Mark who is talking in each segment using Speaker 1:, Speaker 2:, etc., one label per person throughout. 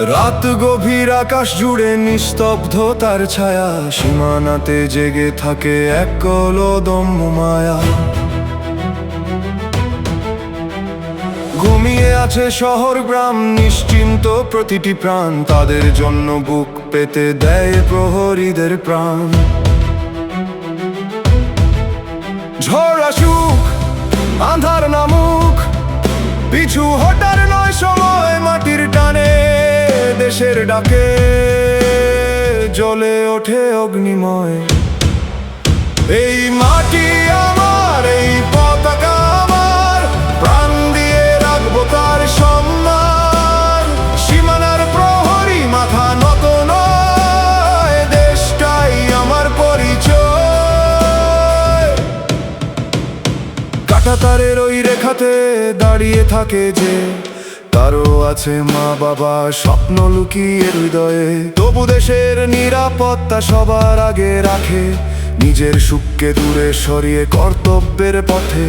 Speaker 1: রাত গভীর, আকাশ জুড়ে নিস্তব্ধতার ছায়া, সীমানাতে জেগে থাকে এক কলদম্য মায়া। ঘুমিয়ে আছে শহর গ্রাম, নিশ্চিন্ত প্রতিটি প্রাণ, তাদের জন্য বুক পেতে দেয় প্রহরীদের প্রাণ। ঝড় আসুক, আঁধার নামুক, পিছু হটার নয় সময়, মাটির টানে দেশের ডাকে জ্বলে ওঠে অগ্নিময়। এই মাটি আমার, এই পতাকা আমার, প্রাণ দিয়ে রাখবো তার সম্মান। সীমানার প্রহরী মাথা নত নয়, দেশটাই আমার পরিচয়। কাঁটাতারের ওই রেখাতে দাঁড়িয়ে থাকে যে, তারও আছে মা বাবা, স্বপ্ন লুকিয়ে হৃদয়ে। তবু দেশের নিরাপত্তা সবার আগে রাখে, নিজের সুখকে দূরে সরিয়ে কর্তব্যের পথে।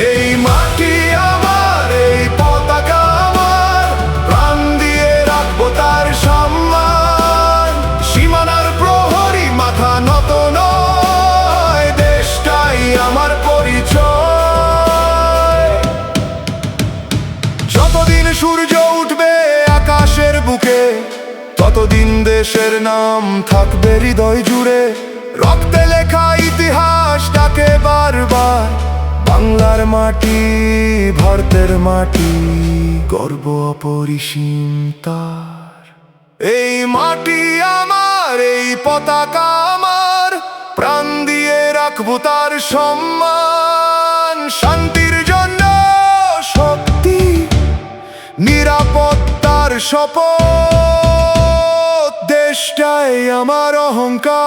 Speaker 1: এই মাটি আমার, এই পতাকা আমার, প্রাণ দিয়ে রাখবো তার সম্মান। সীমানার প্রহরী মাথা নত নয়, দেশটাই আমার পরিচয়। যতদিন সূর্য উঠবে আকাশের বুকে, ততদিন দেশের নাম থাকবে হৃদয় জুড়ে। রক্তে লেখা ইতিহাস ডাকে বারবার, বাংলার মাটি, ভারতের মাটি, গর্ব অপরিসীম তার। এই মাটি আমার, এই পতাকা আমার, প্রাণ দিয়ে রাখবো তার সম্মান। শান্তির জন্য শক্তি, নিরাপত্তার শপথ, দেশটাই আমার অহংকার।